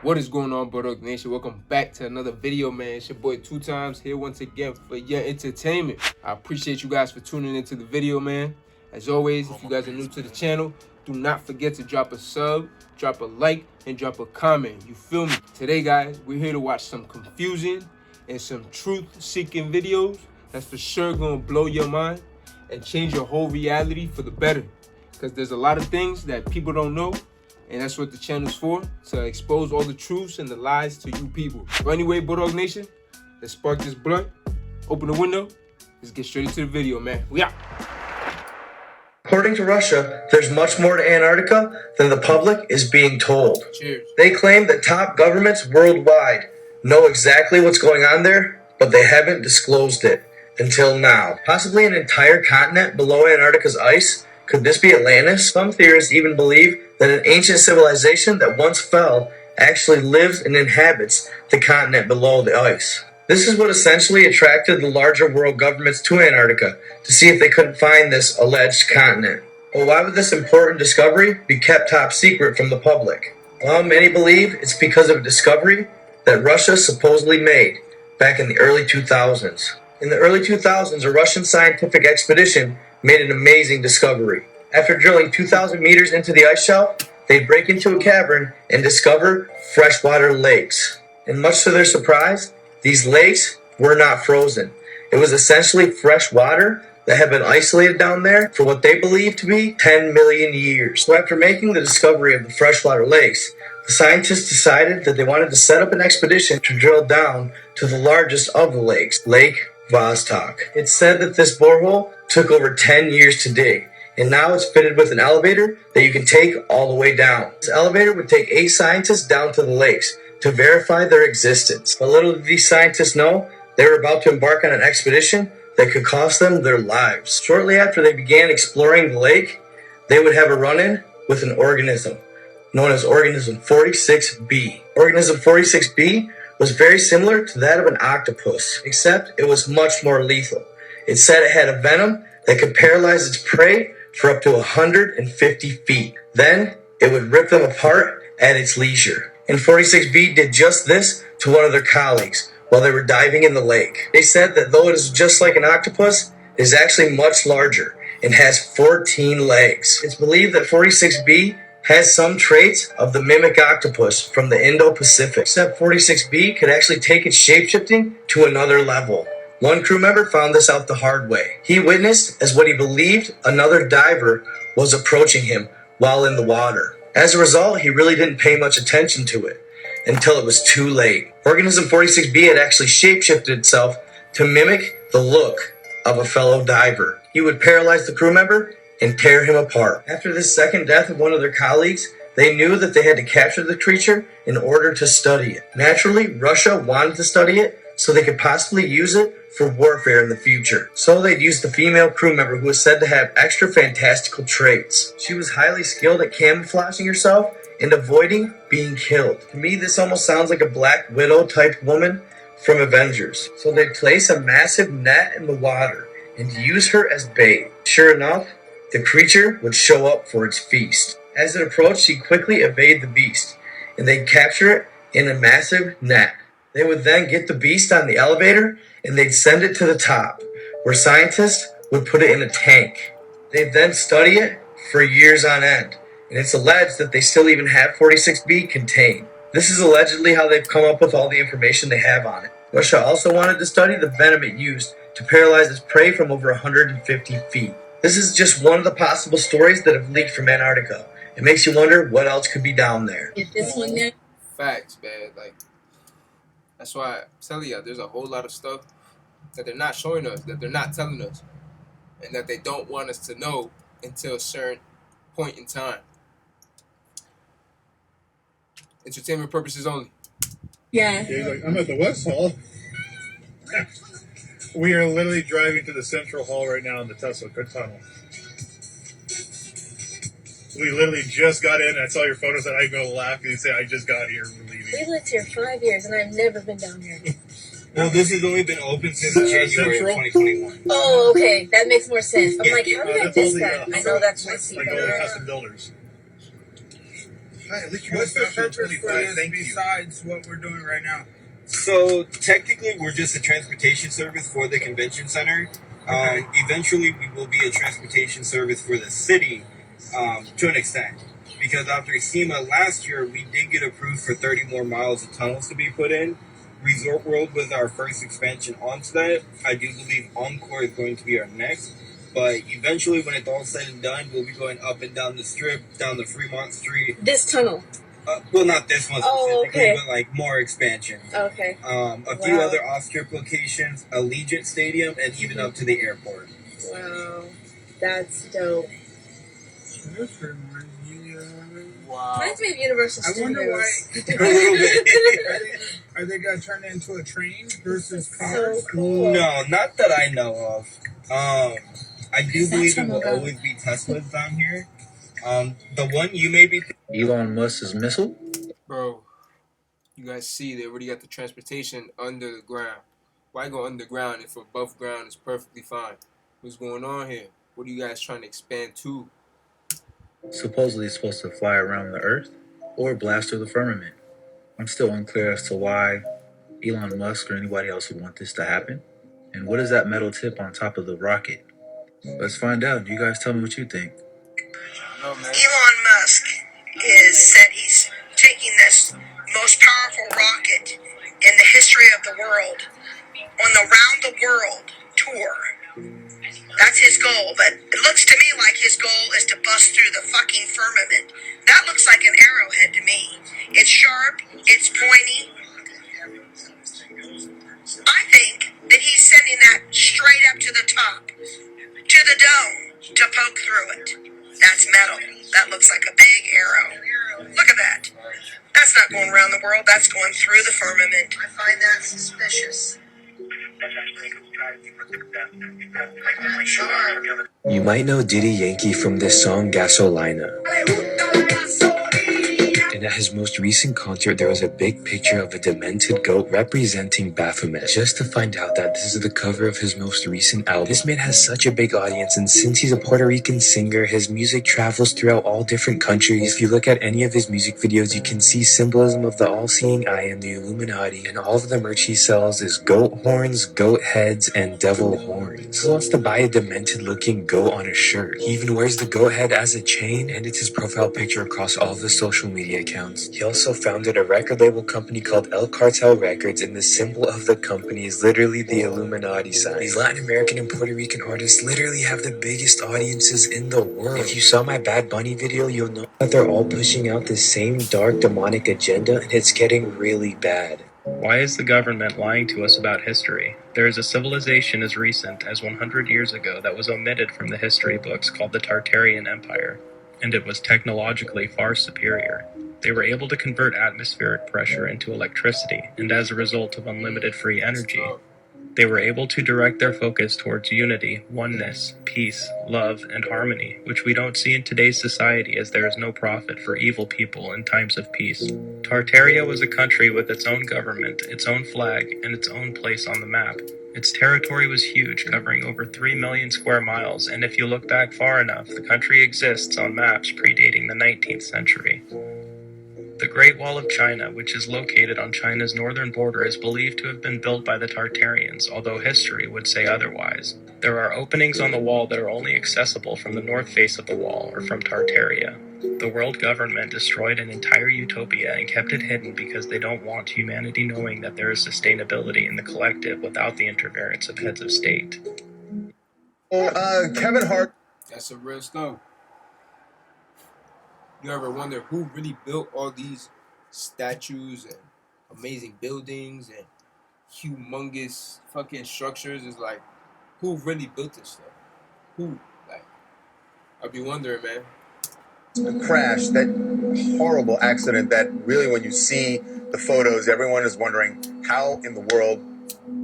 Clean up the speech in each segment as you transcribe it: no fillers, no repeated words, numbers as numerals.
What is going on, Bulldog Nation? Welcome back to another video, man. It's your boy 2Times here once again for your entertainment. I appreciate you guys for tuning into the video, man. As always, if you guys are new to the channel, do not forget to drop a sub, drop a like, and drop a comment. You feel me? Today, guys, we're here to watch some confusing and some truth-seeking videos that's for sure gonna blow your mind and change your whole reality for the better. Because there's a lot of things that people don't know, and that's what the channel's for, to expose all the truths and the lies to you people. So anyway, Bulldog Nation, let's spark this blunt, open the window, let's get straight into the video, man. We out. According to Russia, there's much more to Antarctica than the public is being told. Cheers. They claim that top governments worldwide know exactly what's going on there, but they haven't disclosed it until now. Possibly an entire continent below Antarctica's ice. Could this be Atlantis? Some theorists even believe that an ancient civilization that once fell actually lives and inhabits the continent below the ice. This is what essentially attracted the larger world governments to Antarctica, to see if they couldn't find this alleged continent. But why would this important discovery be kept top secret from the public? Well, many believe it's because of a discovery that Russia supposedly made back in the early 2000s. In the early 2000s, a Russian scientific expedition made an amazing discovery. After drilling 2,000 meters into the ice shelf, they'd break into a cavern and discover freshwater lakes. And much to their surprise, these lakes were not frozen. It was essentially fresh water that had been isolated down there for what they believed to be 10 million years. So after making the discovery of the freshwater lakes, the scientists decided that they wanted to set up an expedition to drill down to the largest of the lakes, Lake Vostok. It's said that this borehole took over 10 years to dig, and now it's fitted with an elevator that you can take all the way down. This elevator would take 8 scientists down to the lakes to verify their existence. But little did these scientists know, they were about to embark on an expedition that could cost them their lives. Shortly after they began exploring the lake, they would have a run-in with an organism known as Organism 46B. Organism 46B was very similar to that of an octopus, except it was much more lethal. It said it had a venom that could paralyze its prey for up to 150 feet. Then it would rip them apart at its leisure. And 46B did just this to one of their colleagues while they were diving in the lake. They said that though it is just like an octopus, it is actually much larger and has 14 legs. It's believed that 46B has some traits of the mimic octopus from the Indo-Pacific, except 46B could actually take its shapeshifting to another level. One crew member found this out the hard way. He witnessed as what he believed another diver was approaching him while in the water. As a result, he really didn't pay much attention to it until it was too late. Organism 46B had actually shapeshifted itself to mimic the look of a fellow diver. He would paralyze the crew member and tear him apart. After this second death of one of their colleagues, they knew that they had to capture the creature in order to study it. Naturally, Russia wanted to study it so they could possibly use it for warfare in the future. So they'd use the female crew member who was said to have extra fantastical traits. She was highly skilled at camouflaging herself and avoiding being killed. To me, this almost sounds like a Black Widow type woman from Avengers. So they'd place a massive net in the water and use her as bait. Sure enough, the creature would show up for its feast. As it approached, she'd quickly evade the beast, and they'd capture it in a massive net. They would then get the beast on the elevator, and they'd send it to the top, where scientists would put it in a tank. They'd then study it for years on end, and it's alleged that they still even have 46B contained. This is allegedly how they've come up with all the information they have on it. Russia also wanted to study the venom it used to paralyze its prey from over 150 feet. This is just one of the possible stories that have leaked from Antarctica. It makes you wonder what else could be down there. Facts, man. Like, that's why I'm telling you, there's a whole lot of stuff that they're not showing us, that they're not telling us, and that they don't want us to know until a certain point in time. Entertainment purposes only. Yeah. He's like, I'm at the West Hall. We are literally driving to the Central Hall right now in the Tesla tunnel. We literally just got in. I saw your photos and I'm going to laugh and say, I just got here. We're leaving. We lived here 5 years and I've never been down here. Well, this has only been open since January of 2021. Oh, okay. That makes more sense. I'm like, how did I That's miss all that? I know that's my seat. Like all the custom builders. Hi, at least you're What's the going faster than purpose for 25. this Thank you. besides what we're doing right now? So technically, we're just a transportation service for the convention center. Eventually, we will be a transportation service for the city to an extent. Because after SEMA last year, we did get approved for 30 more miles of tunnels to be put in. Resort World was our first expansion onto that. I do believe Encore is going to be our next. But eventually, when it's all said and done, we'll be going up and down the strip, down the Fremont Street. This tunnel. Well, not this one Oh, specifically, okay. but like more expansion. Okay. A few other off-strip locations, Allegiant Stadium, and even up to the airport. Wow. That's dope. This reminds me of... Wow. Reminds me of Universal I Studios. wonder why... A little bit. Are they going to turn it into a train versus cars? So cool. No, not that I know of. I do believe it will always be Teslas down here. The one you may be... Elon Musk's missile? Bro, you guys see they already got the transportation under the ground. Why go underground if above ground is perfectly fine? What's going on here? What are you guys trying to expand to? Supposedly it's supposed to fly around the Earth or blast through the firmament. I'm still unclear as to why Elon Musk or anybody else would want this to happen. And what is that metal tip on top of the rocket? Let's find out. You guys tell me what you think. No, man. Elon Musk is said he's taking this most powerful rocket in the history of the world on the round the world tour. That's his goal, but it looks to me like his goal is to bust through the fucking firmament. That looks like an arrowhead to me. It's sharp, it's pointy. I think that he's sending that straight up to the top, to the dome, to poke through it. That's metal. That looks like a big arrow. Look at that. That's not going around the world. That's going through the firmament. I find that suspicious. You might know Diddy Yankee from this song Gasolina. And at his most recent concert, there was a big picture of a demented goat representing Baphomet. Just to find out that this is the cover of his most recent album. This man has such a big audience, and since he's a Puerto Rican singer, his music travels throughout all different countries. If you look at any of his music videos, you can see symbolism of the all-seeing eye and the Illuminati, and all of the merch he sells is goat horns, goat heads, and devil horns. Who wants to buy a demented-looking goat on a shirt? He even wears the goat head as a chain, and it's his profile picture across all of his social media accounts. He also founded a record label company called El Cartel Records, and the symbol of the company is literally the Illuminati sign. These Latin American and Puerto Rican artists literally have the biggest audiences in the world. If you saw my Bad Bunny video, you'll know that they're all pushing out the same dark demonic agenda, and it's getting really bad. Why is the government lying to us about history? There is a civilization as recent as 100 years ago that was omitted from the history books called the Tartarian Empire, and it was technologically far superior. They were able to convert atmospheric pressure into electricity, and as a result of unlimited free energy, they were able to direct their focus towards unity, oneness, peace, love, and harmony, which we don't see in today's society as there is no profit for evil people in times of peace. Tartaria was a country with its own government, its own flag, and its own place on the map. Its territory was huge, covering over 3 million square miles, and if you look back far enough, the country exists on maps predating the 19th century. The Great Wall of China, which is located on China's northern border, is believed to have been built by the Tartarians, although history would say otherwise. There are openings on the wall that are only accessible from the north face of the wall, or from Tartaria. The world government destroyed an entire utopia and kept it hidden because they don't want humanity knowing that there is sustainability in the collective without the interference of heads of state. Kevin Hart. That's some real stuff. You ever wonder who really built all these statues and amazing buildings and humongous fucking structures? It's like, who really built this stuff? Who? Like, I'd be wondering, man. The crash, that horrible accident that really, when you see the photos, everyone is wondering how in the world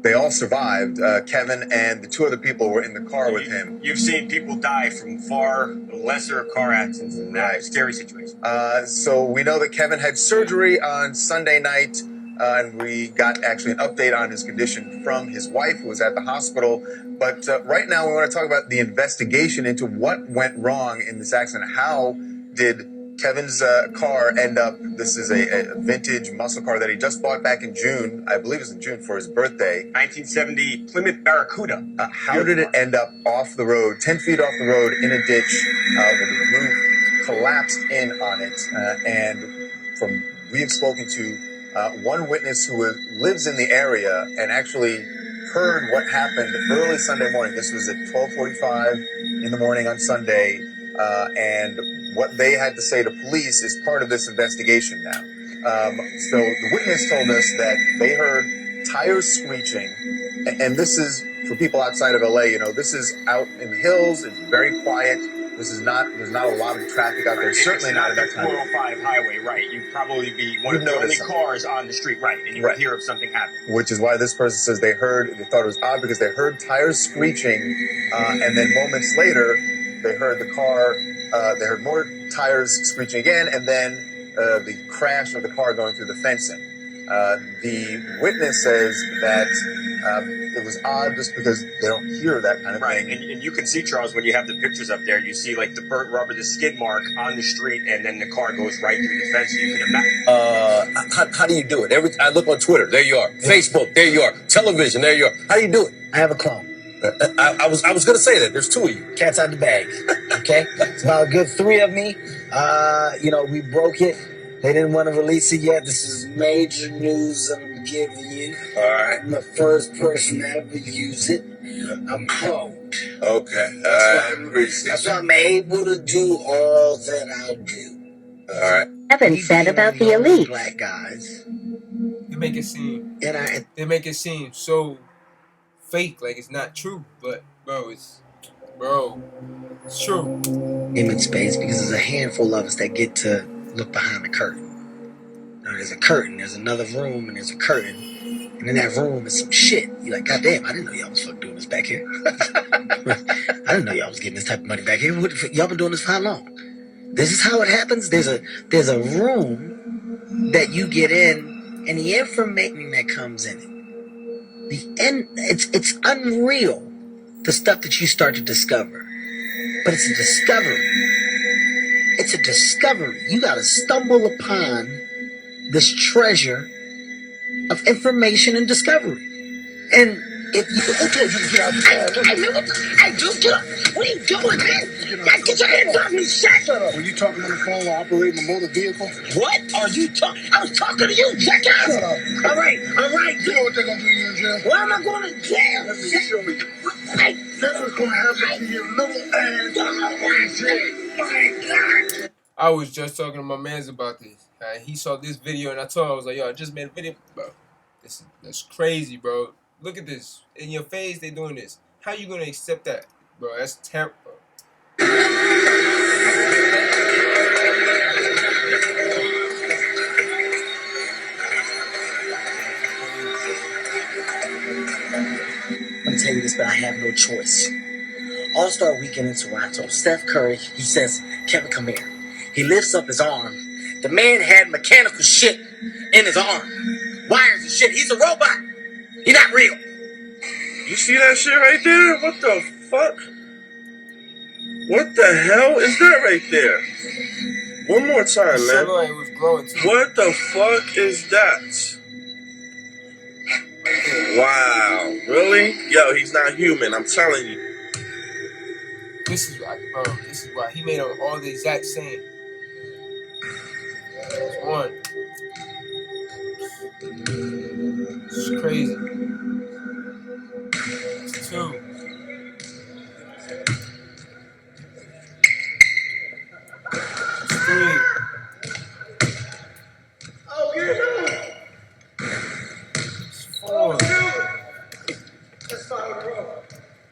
they all survived. Kevin and the two other people were in the car with him. You've seen people die from far lesser car accidents than that. Right. Scary situation. So we know that Kevin had surgery on Sunday night, and we got actually an update on his condition from his wife, who was at the hospital. But right now we want to talk about the investigation into what went wrong in this accident. How did Kevin's car end up, this is a vintage muscle car that he just bought back in June, I believe it was in June for his birthday. 1970 Plymouth Barracuda. How did it end up off the road, 10 feet off the road in a ditch with the roof collapsed in on it? And from we have spoken to one witness who lives in the area and actually heard what happened early Sunday morning. This was at 12:45 in the morning on Sunday, and what they had to say to police is part of this investigation now. So the witness told us that they heard tires screeching, and this is for people outside of LA. You know, this is out in the hills. It's very quiet. There's not a lot of traffic out there. Certainly not at that time. 405 highway, right? You'd probably be one of the only cars on the street, right? And you would hear if something happened. Which is why this person says they thought it was odd because they heard tires screeching, and then moments later, they heard the car, they heard more tires screeching again, and then the crash of the car going through the fencing. The witness says that it was odd just because they don't hear that kind of thing. And you can see, Charles, when you have the pictures up there, you see like the burnt rubber, the skid mark on the street, and then the car goes right through the fence. So you can imagine. How do you do it? I look on Twitter, there you are. Facebook, there you are. Television, there you are. How do you do it? I have a clone. I was going to say that. There's two of you. Cat's out the bag. Okay? It's about a good 3 of me. We broke it. They didn't want to release it yet. This is major news I'm giving you. All right. I'm the first person to ever use it. I'm cloned. Okay. That's why I'm able to do all that I do. All right. Evan said about the elite. Black guys. They make it seem so fake, like it's not true. But bro, it's true. Image space, because there's a handful of us that get to look behind the curtain. Now, there's a curtain, there's another room, and there's a curtain, and in that room is some shit. You're like, God damn, I didn't know y'all was fucking doing this back here. I didn't know y'all was getting this type of money back here. Y'all been doing this for how long? This is how it happens. There's a room that you get in, and the information that comes in it. It's unreal, the stuff that you start to discover. But it's a discovery. It's a discovery. You gotta stumble upon this treasure of information and discovery. And if you get out I just get up. What are you doing, man? Get your hands off me, shut up. Were you talking on the phone while operating a motor vehicle? What are you talking? I was talking to you, jackass. Shut up. All right. You know what they're gonna do to you in jail? Why am I going to jail? Let me show you. That's what's gonna happen to your little ass. I was just talking to my mans about this. He saw this video and I told him, I was like, yo, I just made a video, bro. That's crazy, bro. Look at this. In your face, they doing this. How you gonna accept that, bro? That's terrible. Let me tell you this, but I have no choice. All-Star Weekend in Toronto. Steph Curry, he says, Kevin, come here. He lifts up his arm. The man had mechanical shit in his arm. Wires and shit. He's a robot. He's not real. You see that shit right there? What the fuck? What the hell is that right there? One more time, man. It was growing too. What the fuck is that? Wow. Really? Yo, he's not human. I'm telling you. This is why he made them all the exact same. That's one. This is crazy. That's 2. That's 3. Oh, get it. That's 4. That's 5, bro.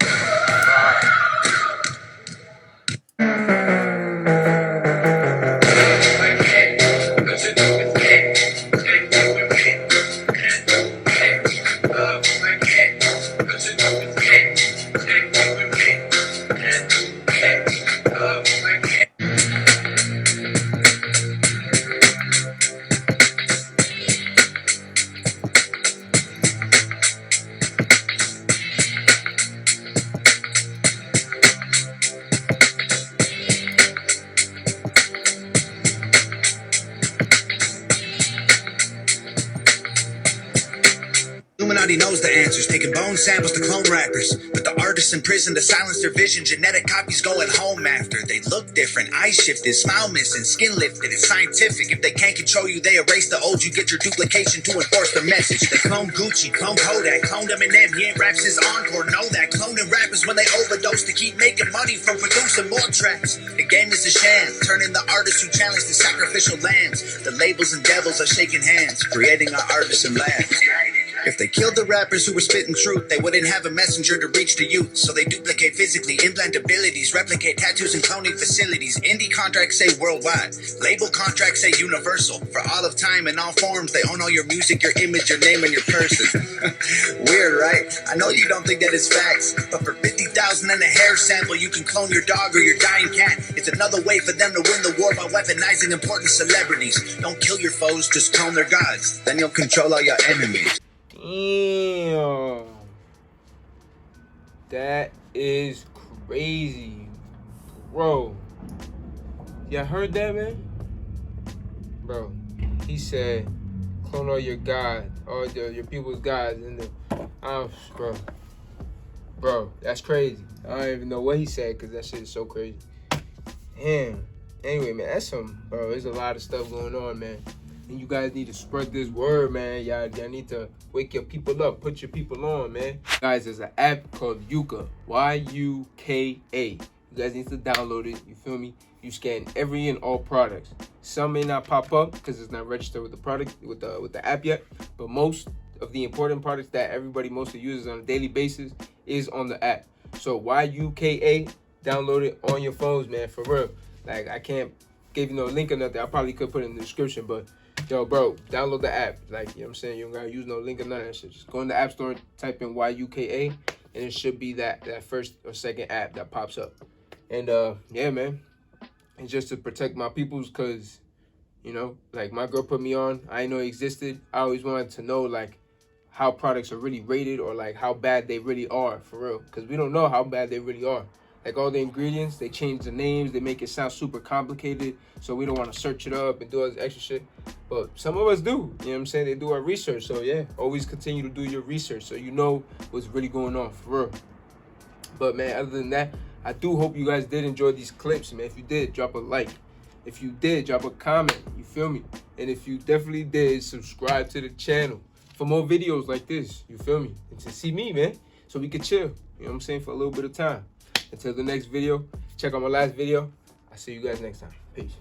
5. Everybody knows the answers, taking bone samples to clone rappers. But the artists in prison to silence their vision, genetic copies going home after. They look different, eyes shifted, smile missing, skin lifted. It's scientific. If they can't control you, they erase the old. You get your duplication to enforce the message. They clone Gucci, clone Kodak, clone Eminem. He ain't raps his encore. Know that cloning rappers when they overdose to keep making money from producing more tracks. The game is a sham, turning the artists who challenge the sacrificial lambs. The labels and devils are shaking hands, creating our artisan labs. If they killed the rappers who were spitting truth, they wouldn't have a messenger to reach the youth. So they duplicate physically, implant abilities, replicate tattoos and cloning facilities. Indie contracts say worldwide, label contracts say universal. For all of time in all forms, they own all your music, your image, your name, and your person. Weird, right? I know you don't think that it's facts, but for 50,000 and a hair sample, you can clone your dog or your dying cat. It's another way for them to win the war by weaponizing important celebrities. Don't kill your foes, just clone their gods. Then you'll control all your enemies. Damn. That is crazy. Bro. Y'all heard that, man? Bro, he said, clone all your gods, all your people's gods in the... Bro, that's crazy. I don't even know what he said because that shit is so crazy. Damn. Anyway, man, that's bro, there's a lot of stuff going on, man. And you guys need to spread this word, man. Y'all need to wake your people up. Put your people on, man. Guys, there's an app called Yuka. Y-U-K-A. You guys need to download it. You feel me? You scan every and all products. Some may not pop up because it's not registered with the product, with the app yet. But most of the important products that everybody mostly uses on a daily basis is on the app. So Y-U-K-A, download it on your phones, man. For real. Like, I can't give you no link or nothing. I probably could put it in the description, but yo, bro, download the app. Like, you know what I'm saying? You don't gotta use no link or none of that shit. Just go in the app store, type in Y-U-K-A, and it should be that first or second app that pops up. And yeah, man. And just to protect my peoples, cause, you know, like my girl put me on. I didn't know it existed. I always wanted to know like how products are really rated or like how bad they really are, for real. Cause we don't know how bad they really are. Like all the ingredients, they change the names, they make it sound super complicated, so we don't want to search it up and do all this extra shit. But some of us do, you know what I'm saying? They do our research, so yeah, always continue to do your research so you know what's really going on, for real. But man, other than that, I do hope you guys did enjoy these clips, man. If you did, drop a like. If you did, drop a comment, you feel me? And if you definitely did, subscribe to the channel for more videos like this, you feel me? And to see me, man, so we can chill, you know what I'm saying, for a little bit of time. Until the next video, check out my last video. I'll see you guys next time. Peace.